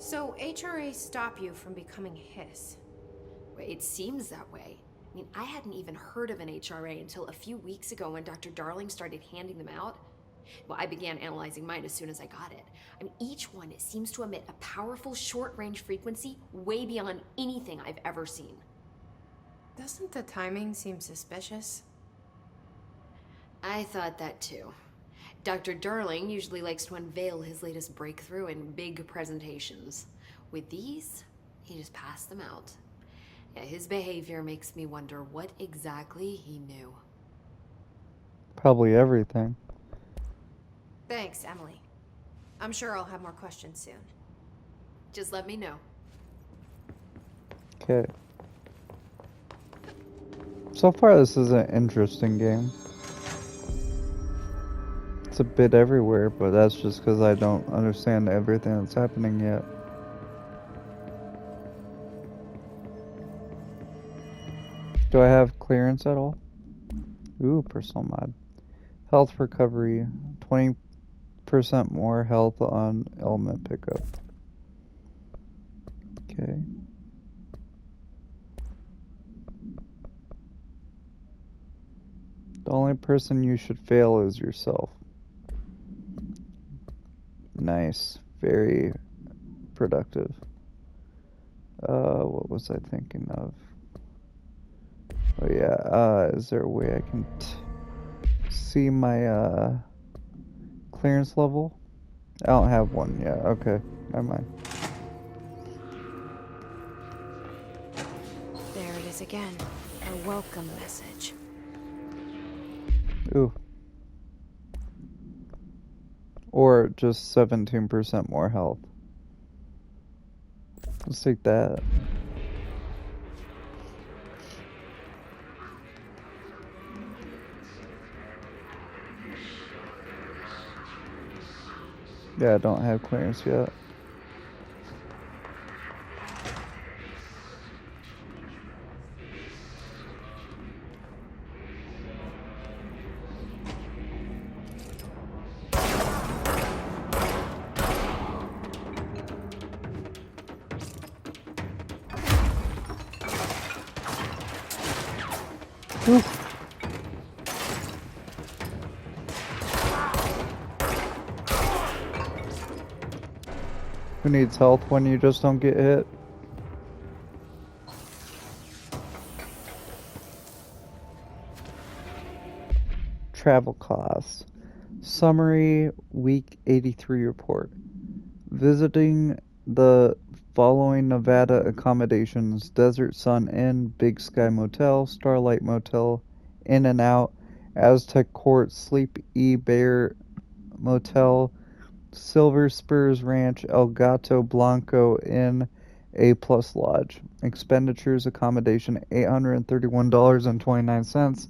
So HRA stop you from becoming Hiss? It seems that way. I mean, I hadn't even heard of an HRA until a few weeks ago when Dr. Darling started handing them out. Well, I began analyzing mine as soon as I got it. I mean, each one seems to emit a powerful short-range frequency way beyond anything I've ever seen. Doesn't the timing seem suspicious? I thought that too. Dr. Darling usually likes to unveil his latest breakthrough in big presentations. With these, he just passed them out. Yeah, his behavior makes me wonder what exactly he knew. Probably everything. Thanks, Emily. I'm sure I'll have more questions soon. Just let me know. Okay. So far, this is an interesting game. It's a bit everywhere, but that's just because I don't understand everything that's happening yet. Do I have clearance at all? Ooh, personal mod. Health recovery. 20% more health on element pickup. Okay. The only person you should fail is yourself. Nice. Very productive. What was I thinking of? Oh yeah, is there a way I can see my clearance level? I don't have one yet. Okay, never mind. There it is again. A welcome message. Ooh. Or just 17% more health. Let's take that. Yeah, I don't have clearance yet. Oof. Who needs health when you just don't get hit? Travel costs. Summary Week 83 report. Visiting the following Nevada accommodations: Desert Sun Inn, Big Sky Motel, Starlight Motel, In and Out, Aztec Court, Sleep E Bear Motel, Silver Spurs Ranch, El Gato Blanco Inn, A Plus Lodge. Expenditures: accommodation $831.29,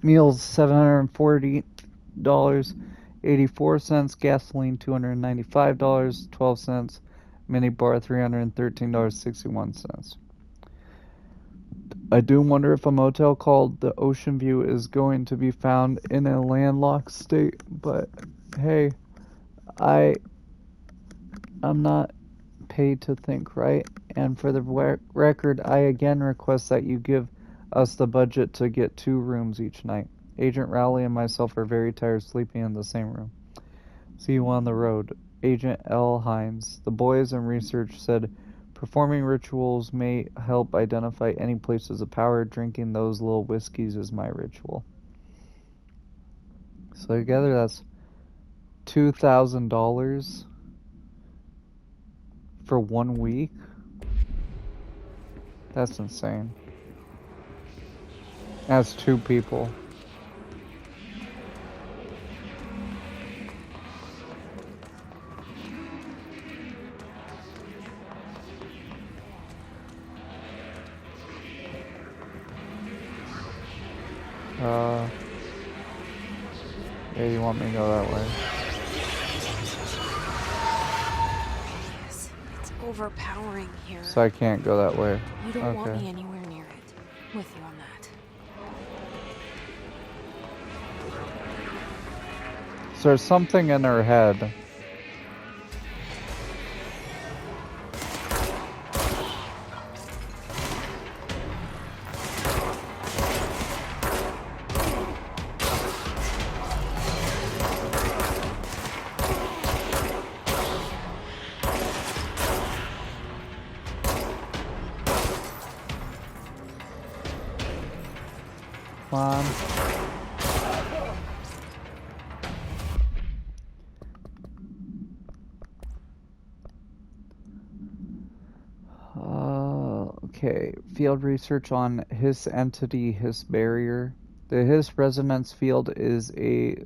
meals $740.84, gasoline $295.12, minibar $313.61. I do wonder if a motel called the Ocean View is going to be found in a landlocked state, but hey, I'm not paid to think, right? And for the record, I again request that you give us the budget to get 2 rooms each night. Agent Rowley and myself are very tired sleeping in the same room. See you on the road. Agent L. Hines. The boys in research said performing rituals may help identify any places of power. Drinking those little whiskeys is my ritual. So together that's $2,000 for 1 week. That's insane. That's 2 people. Yeah, you want me to go that way? Yes, it's overpowering here. So I can't go that way. You don't want Okay. me anywhere near it. With you on that. So there's something in her head. Come on. Okay, field research on Hiss entity Hiss barrier. The Hiss resonance field is a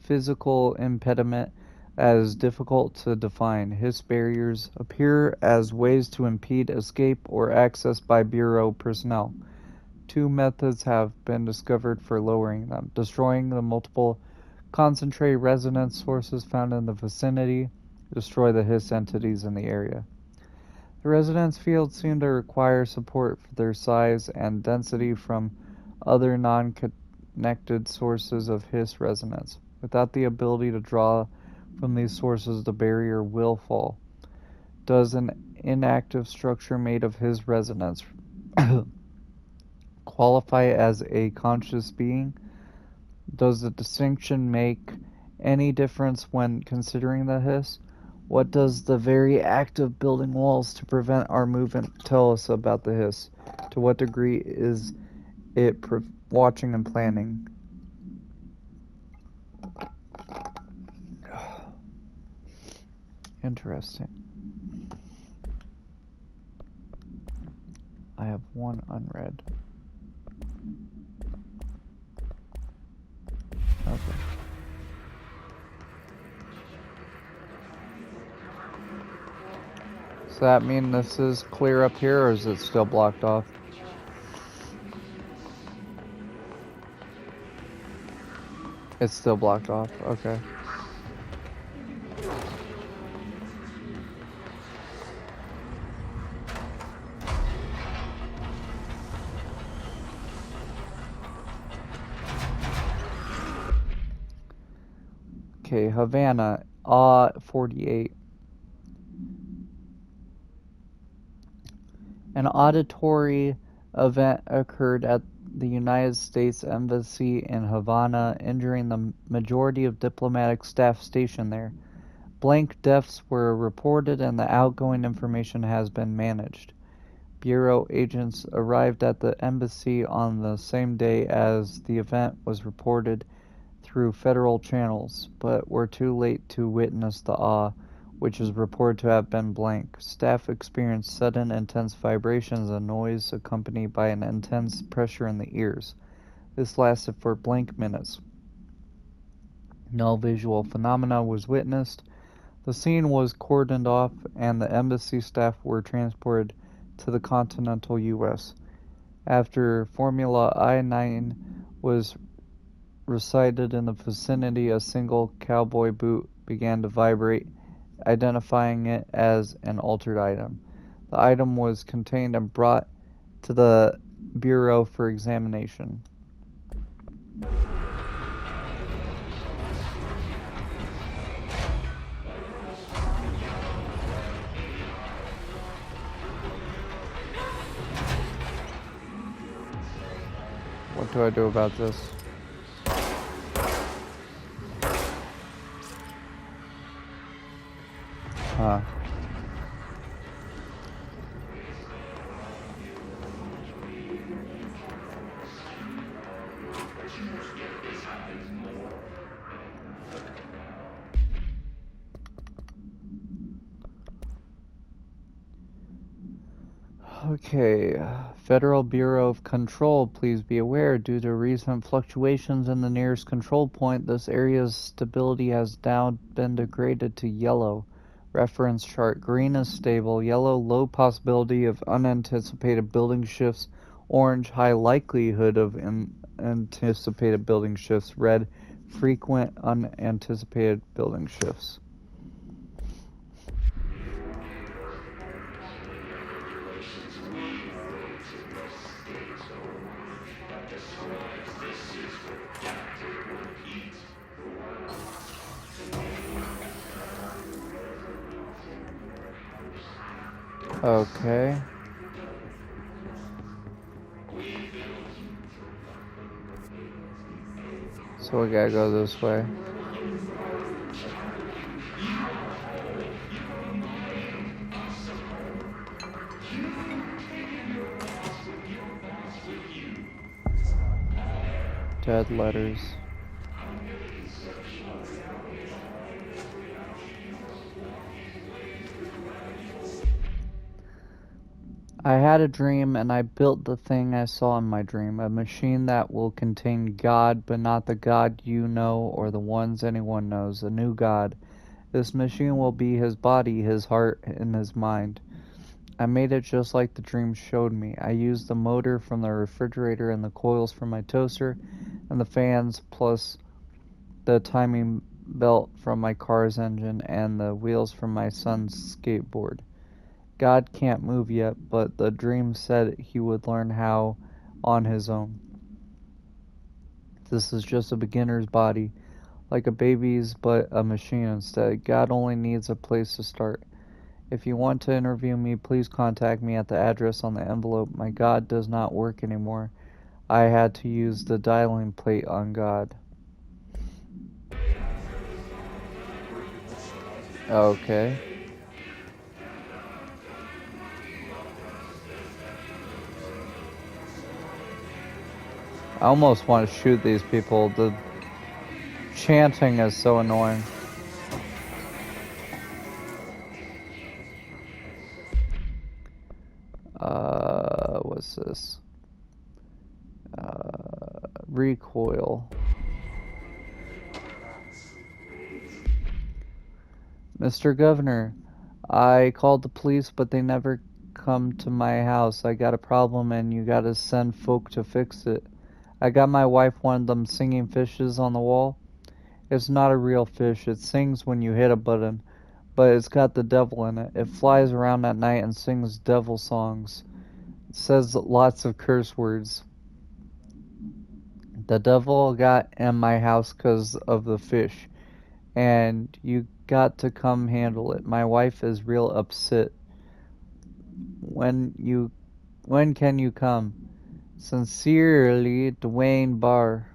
physical impediment that is difficult to define. Hiss barriers appear as ways to impede escape or access by Bureau personnel. 2 methods have been discovered for lowering them: destroying the multiple concentrated resonance sources found in the vicinity, destroy the Hiss entities in the area. The resonance fields seem to require support for their size and density from other non-connected sources of Hiss resonance. Without the ability to draw from these sources, the barrier will fall. Does an inactive structure made of Hiss resonance qualify as a conscious being? Does the distinction make any difference when considering the Hiss? What does the very act of building walls to prevent our movement tell us about the Hiss? To what degree is it watching and planning? Interesting. I have one unread. Okay. Does that mean this is clear up here, or is it still blocked off? It's still blocked off, okay. Okay, Havana, 48. An auditory event occurred at the United States Embassy in Havana, injuring the majority of diplomatic staff stationed there. Blank deaths were reported and the outgoing information has been managed. Bureau agents arrived at the embassy on the same day as the event was reported through federal channels, but were too late to witness the awe, which is reported to have been blank. Staff experienced sudden intense vibrations and noise accompanied by an intense pressure in the ears. This lasted for blank minutes. No visual phenomena was witnessed. The scene was cordoned off and the embassy staff were transported to the continental U.S. After Formula I-9 was recited in the vicinity, a single cowboy boot began to vibrate, identifying it as an altered item. The item was contained and brought to the Bureau for examination. What do I do about this? Huh. Okay, Federal Bureau of Control, please be aware, due to recent fluctuations in the nearest control point, this area's stability has now been degraded to yellow. Reference chart: green is stable, yellow low possibility of unanticipated building shifts, orange high likelihood of anticipated building shifts, red frequent unanticipated building shifts. Okay. So we gotta go this way. Dead letters. I had a dream and I built the thing I saw in my dream, a machine that will contain God, but not the God you know or the ones anyone knows, a new God. This machine will be his body, his heart, and his mind. I made it just like the dream showed me. I used the motor from the refrigerator and the coils from my toaster and the fans plus the timing belt from my car's engine and the wheels from my son's skateboard. God can't move yet, but the dream said he would learn how on his own. This is just a beginner's body, like a baby's, but a machine instead. God only needs a place to start. If you want to interview me, please contact me at the address on the envelope. My God does not work anymore. I had to use the dialing plate on God. Okay. I almost want to shoot these people. The chanting is so annoying. What's this? Recoil. Mr. Governor, I called the police, but they never come to my house. I got a problem and you gotta send folk to fix it. I got my wife one of them singing fishes on the wall. It's not a real fish. It sings when you hit a button, but it's got the devil in it. It flies around at night and sings devil songs. It says lots of curse words. The devil got in my house 'cause of the fish, and you got to come handle it. My wife is real upset. When can you come? Sincerely, Dwayne Barr.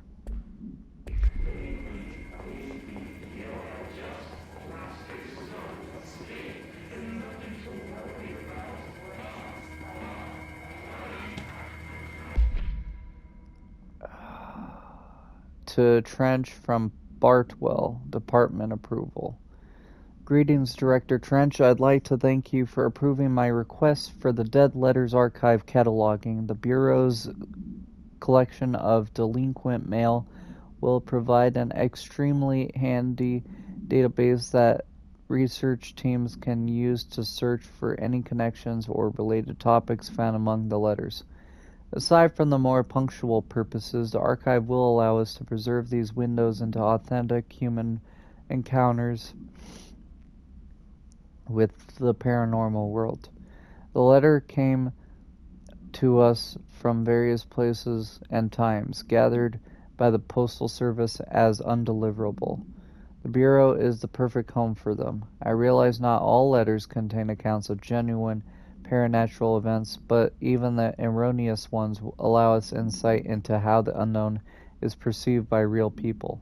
To Trench from Bartwell, Department approval. Greetings, Director Trench. I'd like to thank you for approving my request for the Dead Letters Archive cataloging. The Bureau's collection of delinquent mail will provide an extremely handy database that research teams can use to search for any connections or related topics found among the letters. Aside from the more punctual purposes, the archive will allow us to preserve these windows into authentic human encounters with the paranormal world. The letter came to us from various places and times, gathered by the Postal Service as undeliverable. The Bureau is the perfect home for them. I realize not all letters contain accounts of genuine paranatural events, but even the erroneous ones allow us insight into how the unknown is perceived by real people.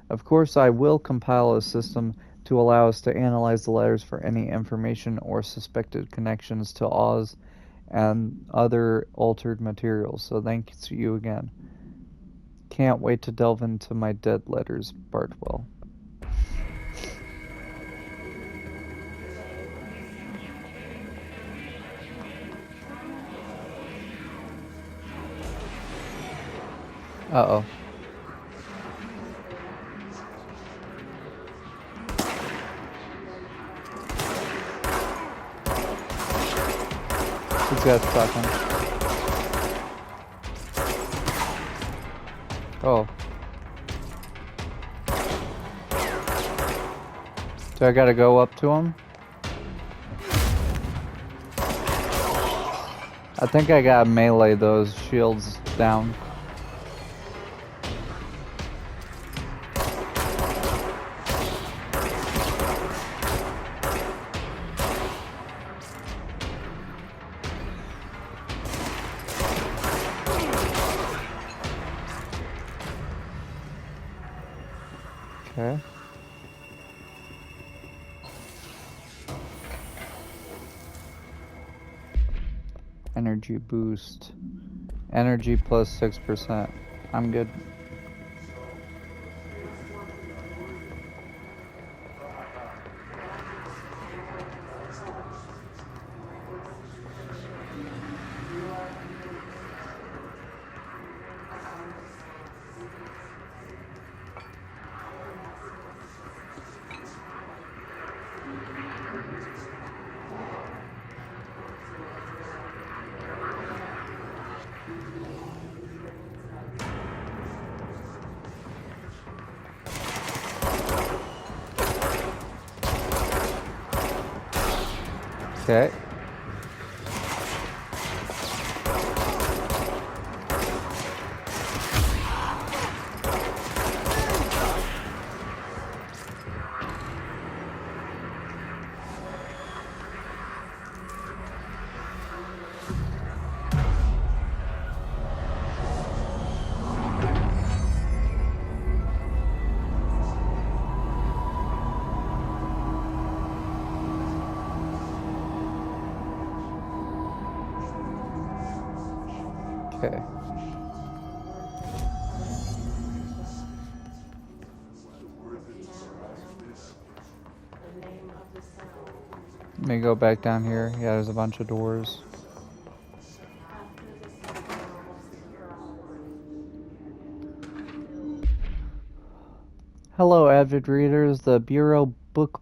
Of course, I will compile a system to allow us to analyze the letters for any information or suspected connections to Oz and other altered materials, so thank you again. Can't wait to delve into my dead letters, Bartwell. Uh-oh. These guys talking. Oh. Do I gotta go up to him? I think I gotta melee those shields down. Okay. Energy boost. Energy plus 6%. I'm good. Okay. Okay. Let me go back down here. Yeah, there's a bunch of doors. Hello, avid readers. The Bureau Book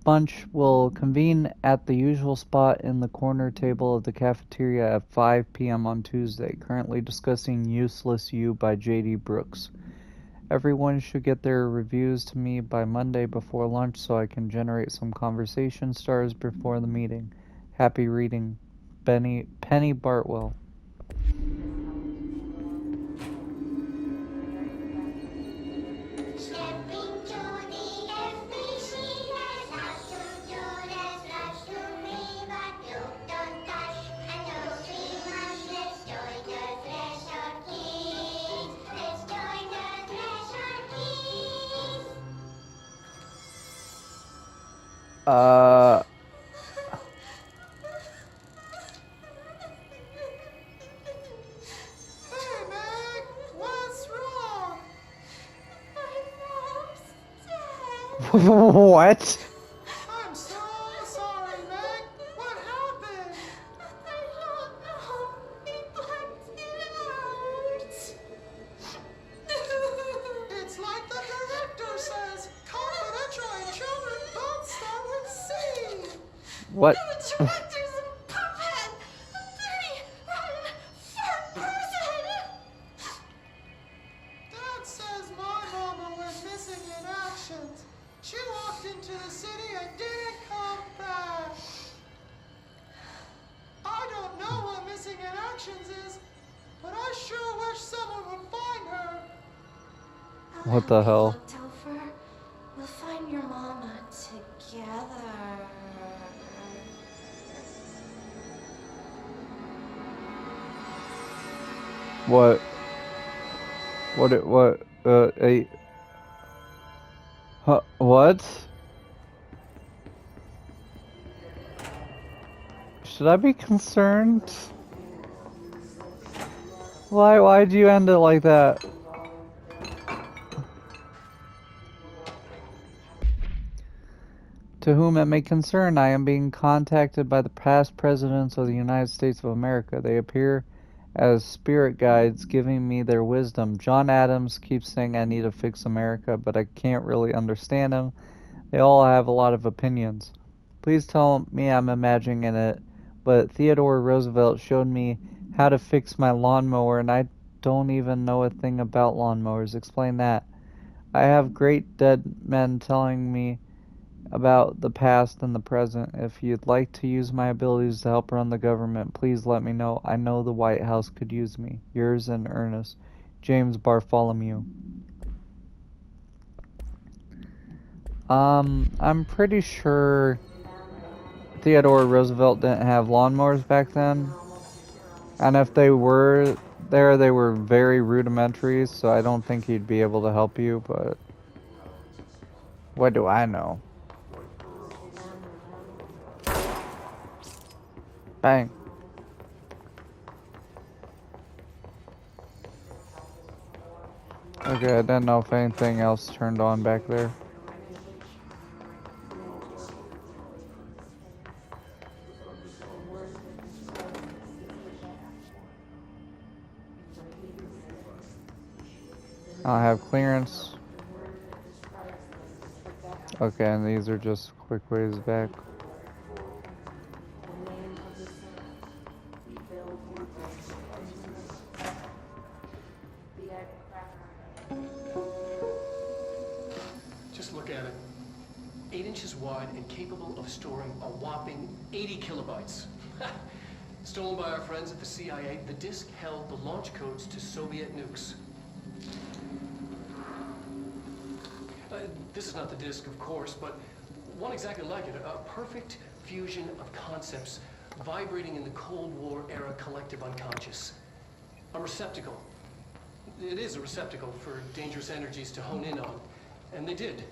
Bunch will convene at the usual spot in the corner table of the cafeteria at 5 p.m. on Tuesday, currently discussing Useless You by J.D. Brooks. Everyone should get their reviews to me by Monday before lunch so I can generate some conversation starters before the meeting. Happy reading. Penny Bartwell. Hey, Meg! What's wrong? My mom's dead. What? I'm so sorry, Meg. What happened? I don't know. They blacked it out. It's like the director says. Confidential and children don't start with C. What? The director's a puppet. A dirty, rotten, fat person. Dad says my mama went missing in action. She walked into the city and didn't come back. I don't know what missing in actions is, but I sure wish someone would find her. What the hell? Topher, we'll find your mama together. What? What? Should I be concerned? Why'd you end it like that? To whom it may concern, I am being contacted by the past presidents of the United States of America. They appear as spirit guides giving me their wisdom. John Adams keeps saying I need to fix America, but I can't really understand him. They all have a lot of opinions. Please tell me I'm imagining it, but Theodore Roosevelt showed me how to fix my lawnmower, and I don't even know a thing about lawnmowers. Explain that. I have great dead men telling me about the past and the present. If you'd like to use my abilities to help run the government, please let me know. I know the White House could use me. Yours in earnest, James Bartholomew. I'm pretty sure Theodore Roosevelt didn't have lawnmowers back then. And if they were there, they were very rudimentary, so I don't think he'd be able to help you, but what do I know? Bang. Okay, I didn't know if anything else turned on back there. I have clearance. Okay, and these are just quick ways back. Just look at it. 8 inches wide and capable of storing a whopping 80 kilobytes. Stolen by our friends at the CIA, the disk held the launch codes to Soviet nukes. This is not the disk, of course, but one exactly like it. A perfect fusion of concepts vibrating in the Cold War era collective unconscious. A receptacle. It is a receptacle for dangerous energies to hone in on. And they did.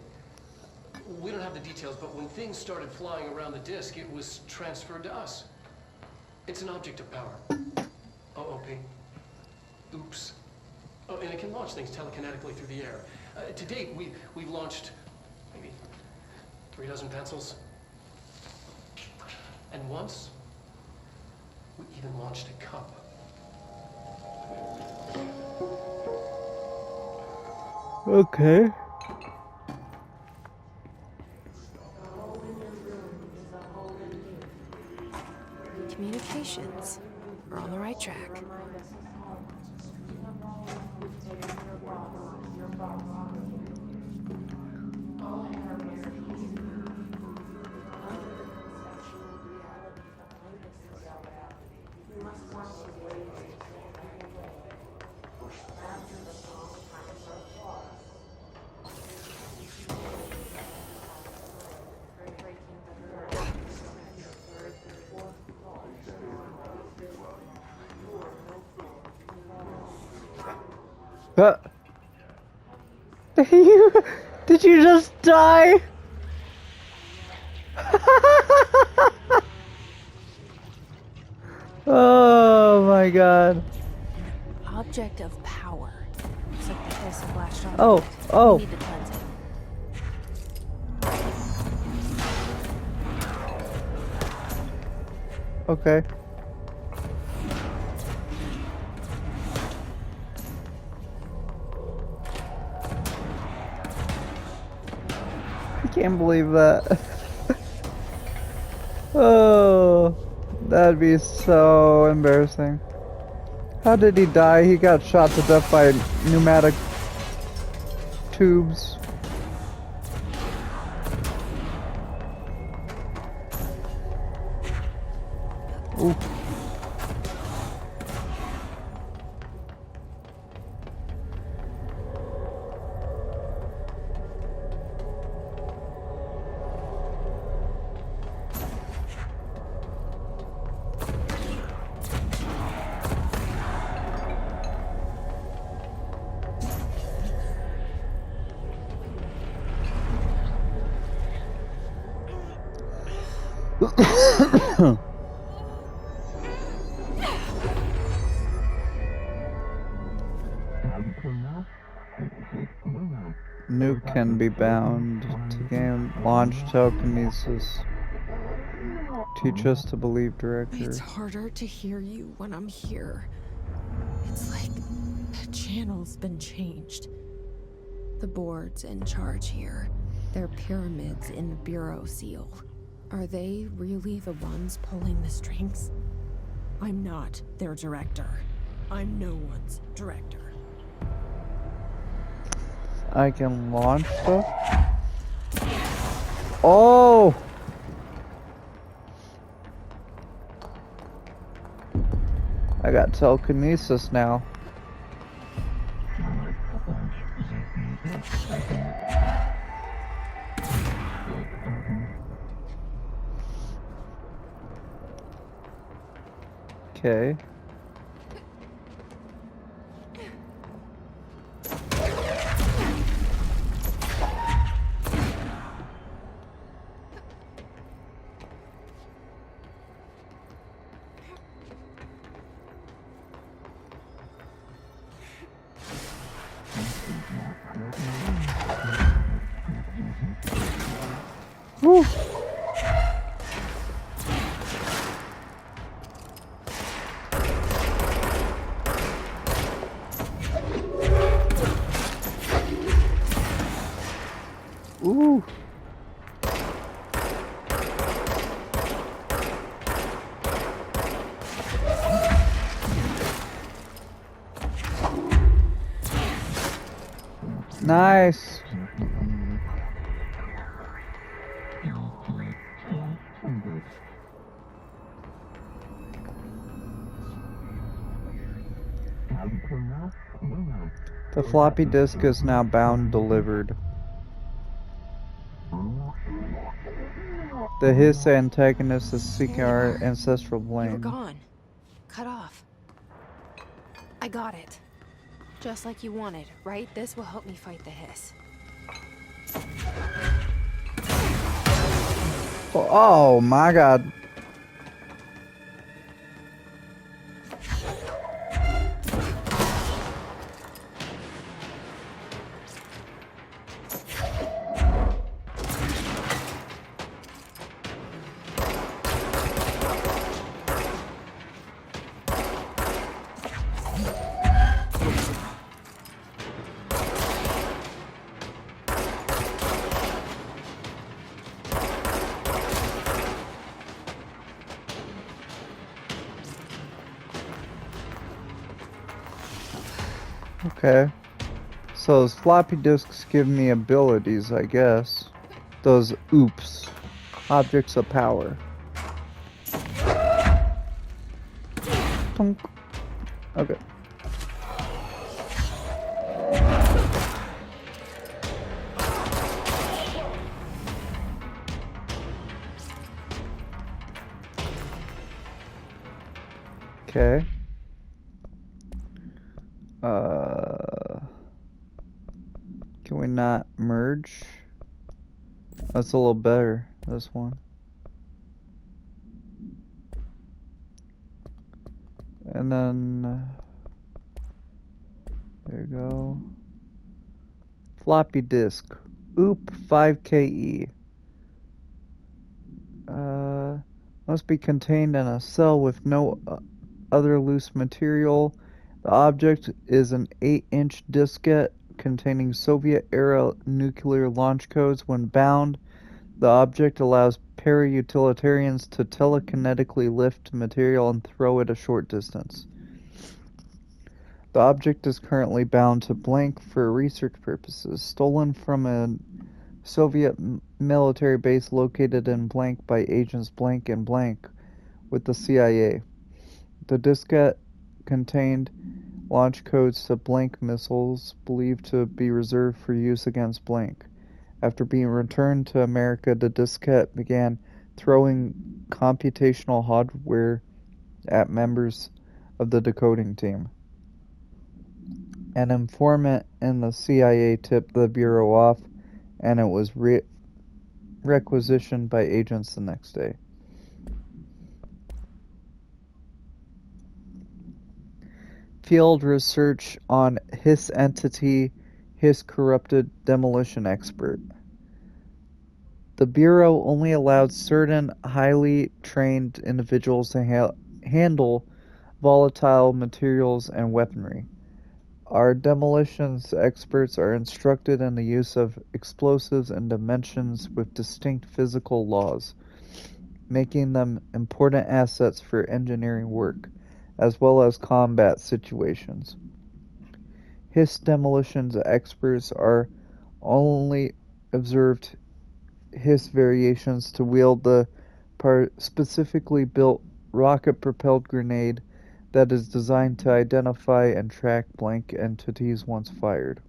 We don't have the details, but when things started flying around the disk, it was transferred to us. It's an object of power. OOP. Oops. Oh, and it can launch things telekinetically through the air. To date, we've launched maybe 3 dozen pencils. And once, we even launched a cup. Okay. Communications. We're on the right track. Did you just die? Oh my god. Object of power. Looks like the place of last shot. Oh. We need to cleanse it. Okay. I can't believe that. Oh, that'd be so embarrassing. How did he die? He got shot to death by pneumatic tubes. Ooh. Nuke can be bound to gain launch telekinesis. Teach us to believe, Director. It's harder to hear you when I'm here. It's like the channel's been changed. The board's in charge here. They're pyramids in the Bureau seal. Are they really the ones pulling the strings? I'm not their director. I'm no one's director. I can launch stuff? Oh! I got telekinesis now. Okay. Woo. Ooh. Nice. The floppy disk is now bound delivered. The Hiss antagonist is seeking our ancestral You were blame. gone. Cut off. I got it. Just like you wanted, right? This will help me fight the Hiss. Oh my god. Okay. So those floppy disks give me abilities, I guess. Those oops. Objects of power. Tunk. Okay. Okay. Can we not merge? That's a little better, this one. And then, there you go. Floppy disk. OOP 5KE. Must be contained in a cell with no other loose material. The object is an 8-inch diskette containing Soviet-era nuclear launch codes. When bound, the object allows para-utilitarians to telekinetically lift material and throw it a short distance. The object is currently bound to blank for research purposes, stolen from a Soviet military base located in blank by agents blank and blank with the CIA. The diskette contained launch codes to blank missiles believed to be reserved for use against blank. After being returned to America, the diskette began throwing computational hardware at members of the decoding team. An informant in the CIA tipped the Bureau off, and it was requisitioned by agents the next day. Field research on Hiss entity, Hiss corrupted demolition expert. The Bureau only allowed certain highly trained individuals to handle volatile materials and weaponry. Our demolitions experts are instructed in the use of explosives and dimensions with distinct physical laws, making them important assets for engineering work, as well as combat situations. Hiss demolitions experts are only observed Hiss variations to wield the specifically built rocket-propelled grenade that is designed to identify and track blank entities once fired,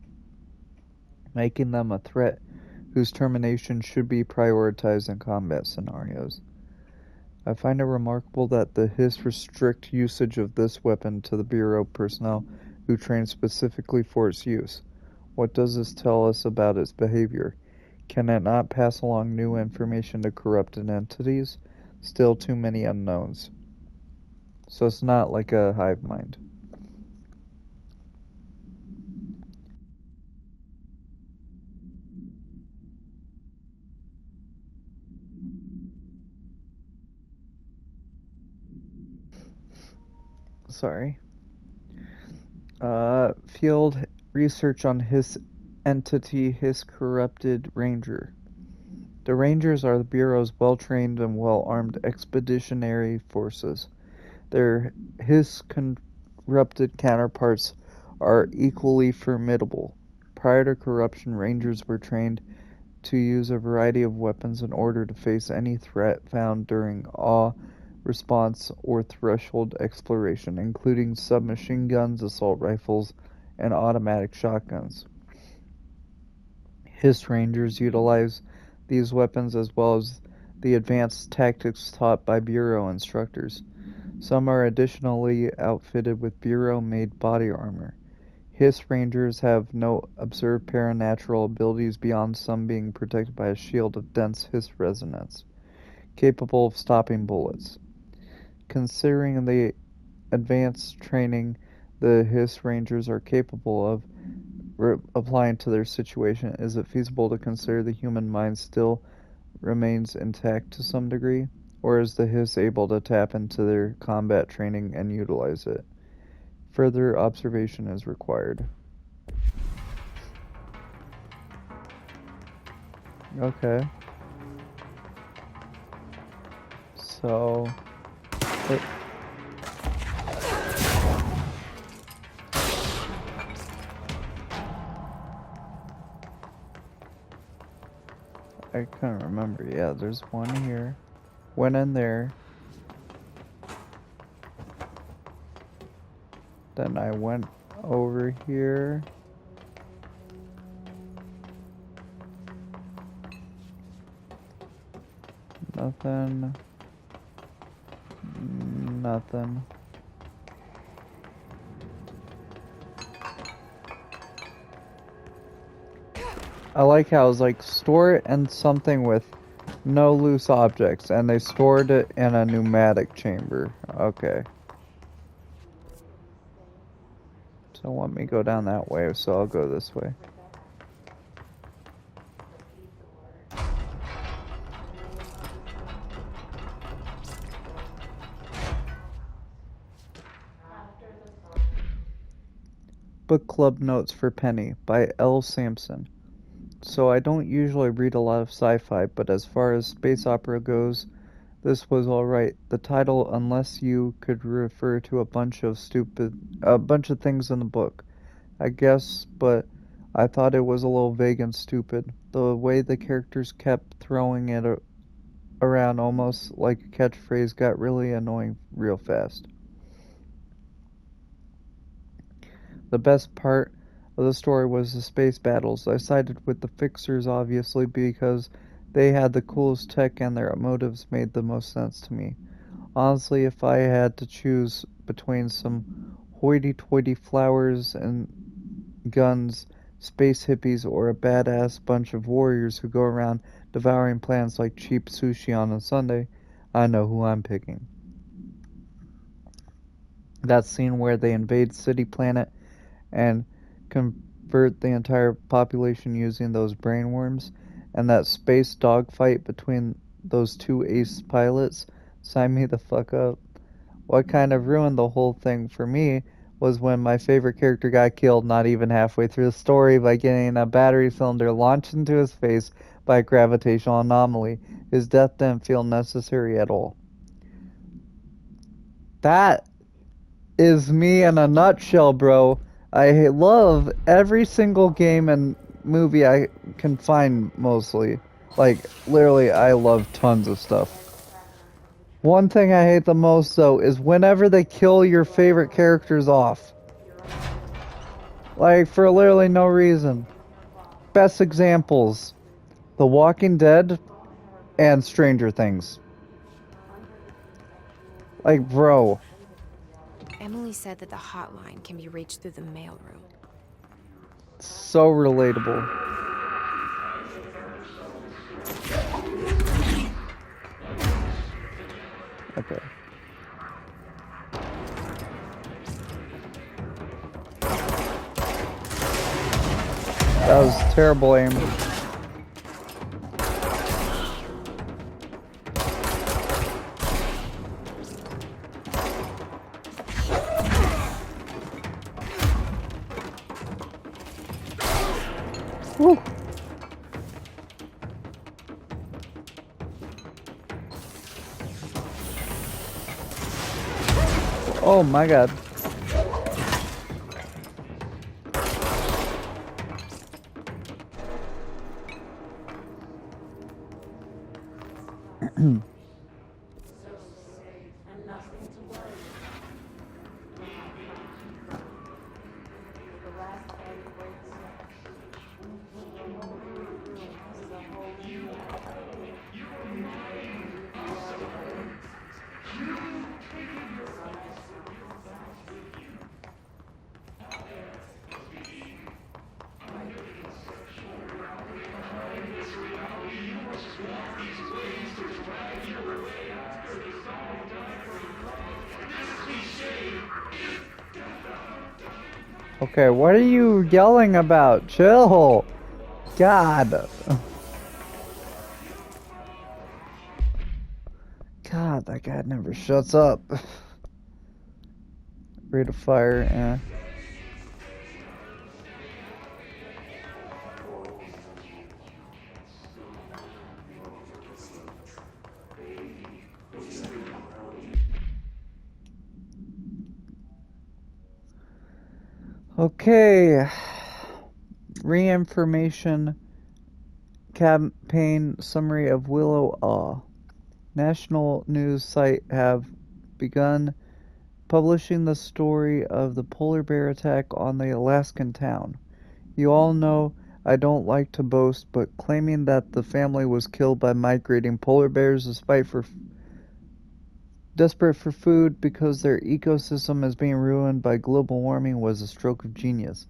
making them a threat whose termination should be prioritized in combat scenarios. I find it remarkable that the Hiss restrict usage of this weapon to the Bureau personnel who train specifically for its use. What does this tell us about its behavior? Can it not pass along new information to corrupted entities? Still too many unknowns. So it's not like a hive mind. Sorry. Field research on Hiss entity, Hiss corrupted ranger. The Rangers are the Bureau's well-trained and well-armed expeditionary forces. Their Hiss corrupted counterparts are equally formidable. Prior to corruption, Rangers were trained to use a variety of weapons in order to face any threat found during response or threshold exploration, including submachine guns, assault rifles, and automatic shotguns. Hiss Rangers utilize these weapons as well as the advanced tactics taught by Bureau instructors. Some are additionally outfitted with Bureau-made body armor. Hiss Rangers have no observed paranatural abilities beyond some being protected by a shield of dense hiss resonance, capable of stopping bullets. Considering the advanced training the Hiss Rangers are capable of applying to their situation, is it feasible to consider the human mind still remains intact to some degree? Or is the Hiss able to tap into their combat training and utilize it? Further observation is required. Okay. So... I can't remember. Yeah, there's one here. Went in there. Then I went over here. Nothing. Nothing. I like how it's like store it in something with no loose objects, and they stored it in a pneumatic chamber. Okay. So let me go down that way, so I'll go this way. Book Club Notes for Penny by L. Sampson. So I don't usually read a lot of sci-fi, but as far as space opera goes, this was alright. The title, Unless You, could refer to a bunch of things in the book, I guess, but I thought it was a little vague and stupid. The way the characters kept throwing it around almost like a catchphrase got really annoying real fast. The best part of the story was the space battles. I sided with the Fixers, obviously, because they had the coolest tech and their motives made the most sense to me. Honestly, if I had to choose between some hoity-toity flowers and guns, space hippies, or a badass bunch of warriors who go around devouring planets like cheap sushi on a Sunday, I know who I'm picking. That scene where they invade City Planet and convert the entire population using those brainworms, and that space dogfight between those two ace pilots, sign me the fuck up. What kind of ruined the whole thing for me was when my favorite character got killed not even halfway through the story by getting a battery cylinder launched into his face by a gravitational anomaly. His death didn't feel necessary at all. That is me in a nutshell, bro. I love every single game and movie I can find, mostly. Like, literally, I love tons of stuff. One thing I hate the most, though, is whenever they kill your favorite characters off. Like, for literally no reason. Best examples: The Walking Dead and Stranger Things. Like, bro. Emily said that the hotline can be reached through the mailroom. So relatable. Okay. That was terrible aim. Woo. Oh my god. Okay, what are you yelling about? Chill. God. God, that guy never shuts up. Rate of fire, eh. Okay. Reinformation campaign summary of Willow Awe. National news site have begun publishing the story of the polar bear attack on the Alaskan town. You all know I don't like to boast, but claiming that the family was killed by migrating polar bears desperate for food because their ecosystem is being ruined by global warming was a stroke of genius.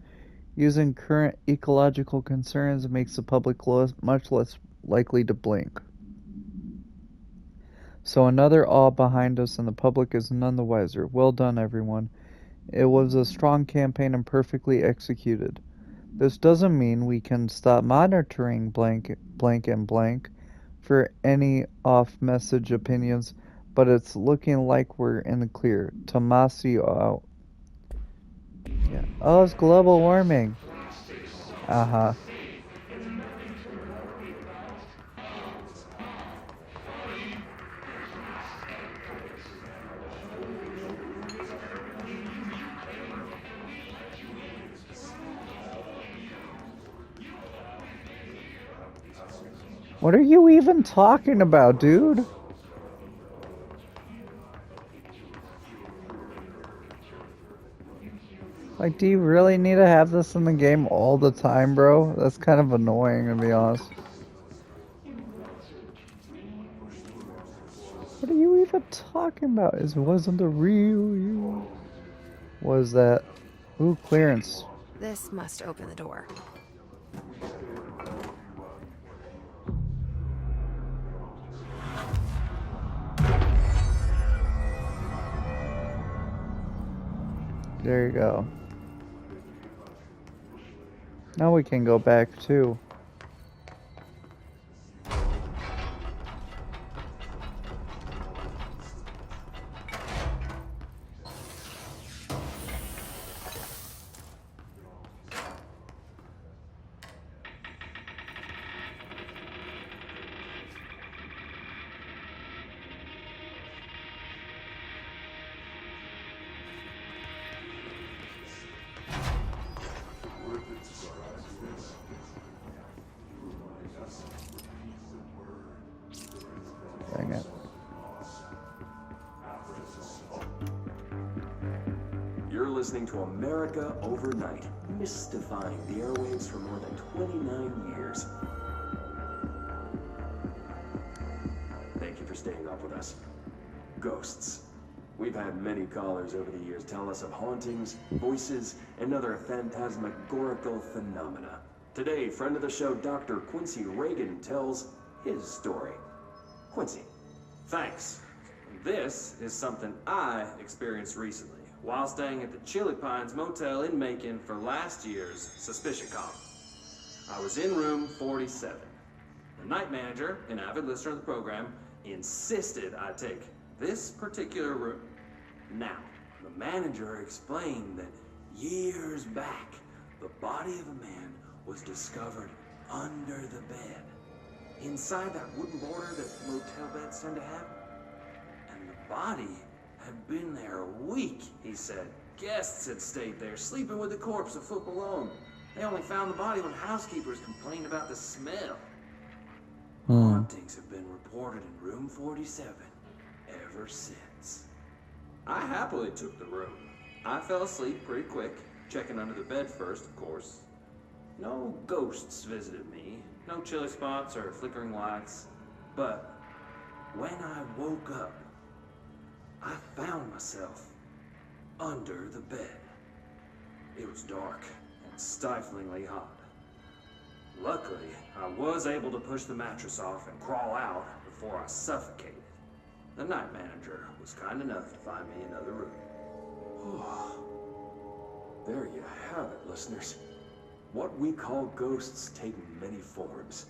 Using current ecological concerns makes the public much less likely to blink. So another awe behind us, and the public is none the wiser. Well done, everyone. It was a strong campaign and perfectly executed. This doesn't mean we can stop monitoring blank and blank for any off-message opinions, but it's looking like we're in the clear. Tomasio. Yeah. Oh, it's global warming. Uh-huh. What are you even talking about, dude? Like, do you really need to have this in the game all the time, bro? That's kind of annoying, to be honest. What are you even talking about? It wasn't the real you. What is that? Ooh, clearance. This must open the door. There you go. Now we can go back too. Dang it. You're listening to America Overnight, mystifying the airwaves for more than 29 years. Thank you for staying up with us. Ghosts. We've had many callers over the years tell us of hauntings, voices, and other phantasmagorical phenomena. Today, friend of the show, Dr. Quincy Reagan, tells his story. Quincy, thanks. This is something I experienced recently while staying at the Chili Pines Motel in Macon for last year's Suspicion Con. I was in room 47. The night manager, an avid listener of the program, insisted I take this particular room. Now, the manager explained that years back, the body of a man was discovered under the bed, inside that wooden border that motel beds tend to have. And the body had been there a week, he said. Guests had stayed there, sleeping with the corpse a foot below them. They only found the body when housekeepers complained about the smell. Hauntings have been reported in room 47 ever since. I happily took the room. I fell asleep pretty quick, checking under the bed first, of course. No ghosts visited me, no chilly spots or flickering lights. But when I woke up, I found myself under the bed. It was dark and stiflingly hot. Luckily, I was able to push the mattress off and crawl out before I suffocated. The night manager was kind enough to find me another room. There you have it, listeners. What we call ghosts take many forms.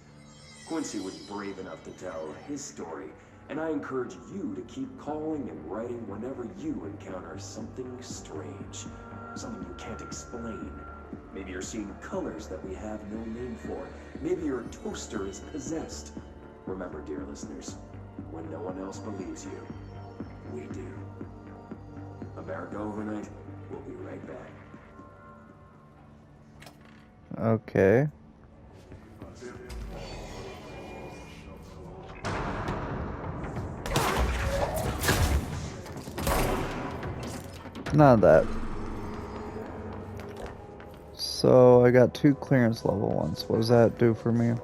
Quincy was brave enough to tell his story, and I encourage you to keep calling and writing whenever you encounter something strange, something you can't explain. Maybe you're seeing colors that we have no name for. Maybe your toaster is possessed. Remember, dear listeners, when no one else believes you, we do. America Overnight, we'll be right back. Okay. Not that. So I got 2 clearance level ones. What does that do for me?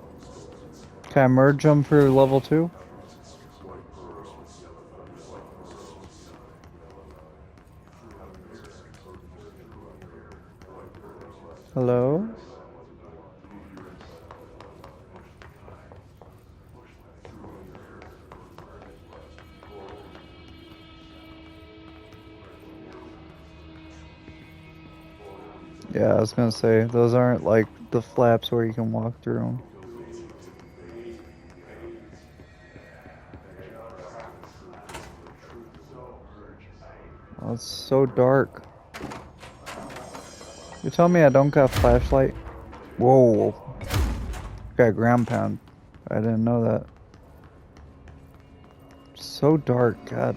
Can I merge them for level 2? Hello? Yeah, I was gonna say, those aren't like the flaps where you can walk through them. Oh, it's so dark. You tell me I don't got a flashlight? Whoa. Got ground pound. I didn't know that. So dark, God.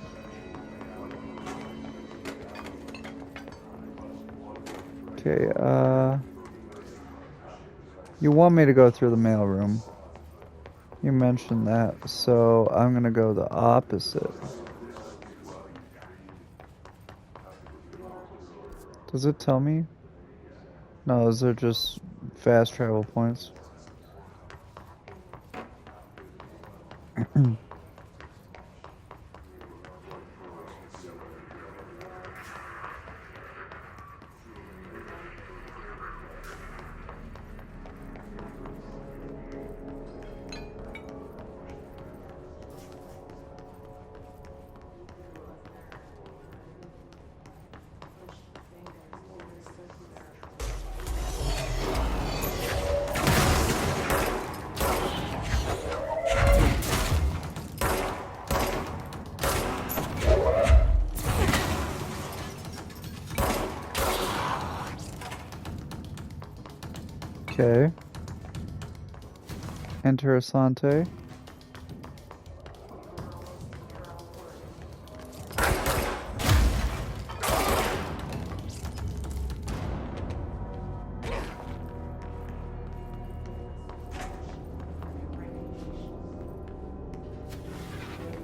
Okay, you want me to go through the mail room. You mentioned that, so I'm gonna go the opposite. Does it tell me? No, those are just fast travel points. Okay. Interessante.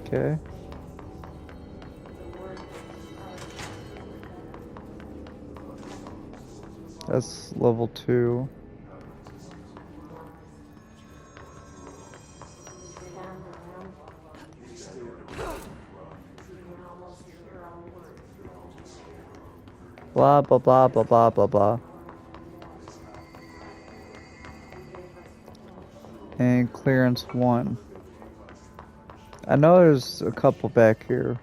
Okay. That's level 2. Blah, blah, blah, blah, blah, blah, blah. And clearance 1. I know there's a couple back here.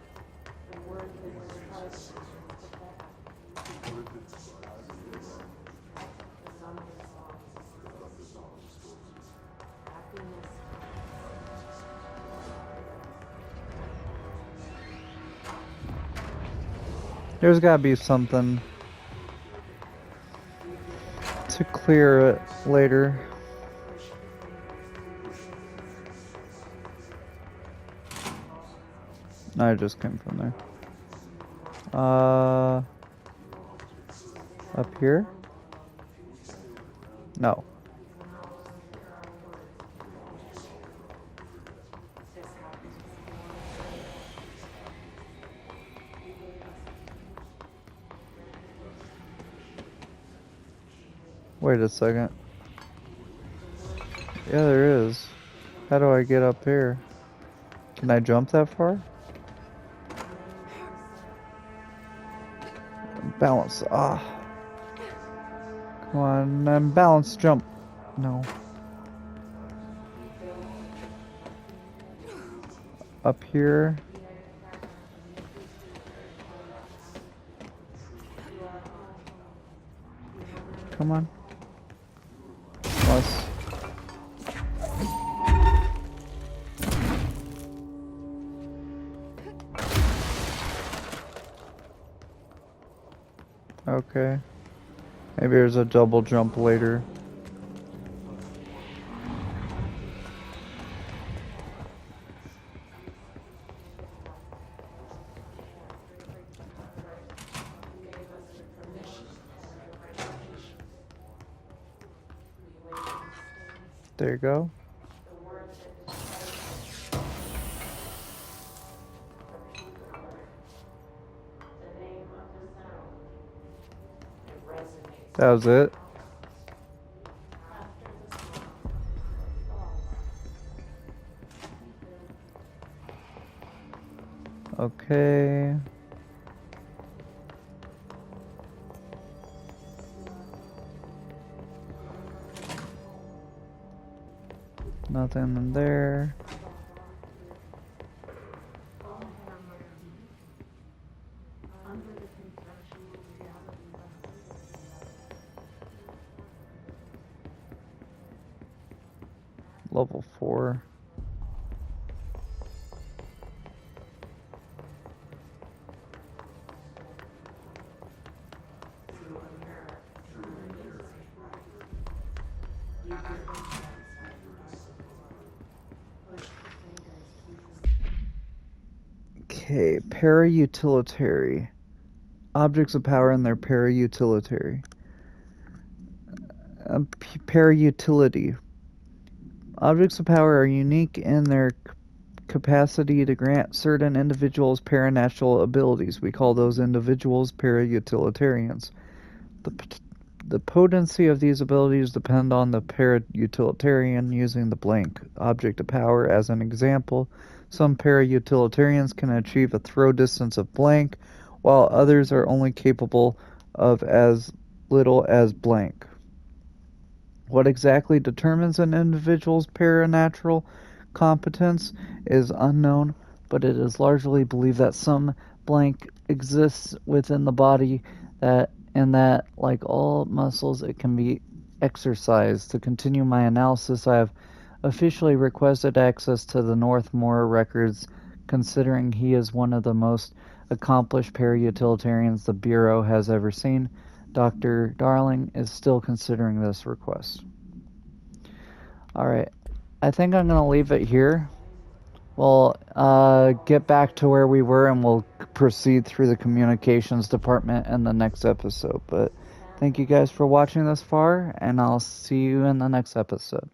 There's gotta be something to clear it later. I just came from there. Up here? No. Wait a second. Yeah, there is. How do I get up here? Can I jump that far? Balance. Ah. Come on, balance, jump. No. Up here. Come on. Plus. Okay. Maybe there's a double jump later. There you go. That was it. Okay. Nothing in there. Level 4. Okay, para-utilitary. Objects of power and their para-utilitary. Para-utility. Objects of power are unique in their capacity to grant certain individuals paranatural abilities. We call those individuals para-utilitarians. The potency of these abilities depend on the para-utilitarian. Using the blank object of power as an example, some para-utilitarians can achieve a throw distance of blank, while others are only capable of as little as blank. What exactly determines an individual's paranatural competence is unknown, but it is largely believed that some blank exists within the body and that, like all muscles, it can be exercised. To continue my analysis, I have officially requested access to the Northmore records, considering he is one of the most accomplished para-utilitarians the Bureau has ever seen. Dr. Darling is still considering this request. Alright, I think I'm going to leave it here. We'll get back to where we were and we'll proceed through the communications department in the next episode. But thank you guys for watching this far, and I'll see you in the next episode.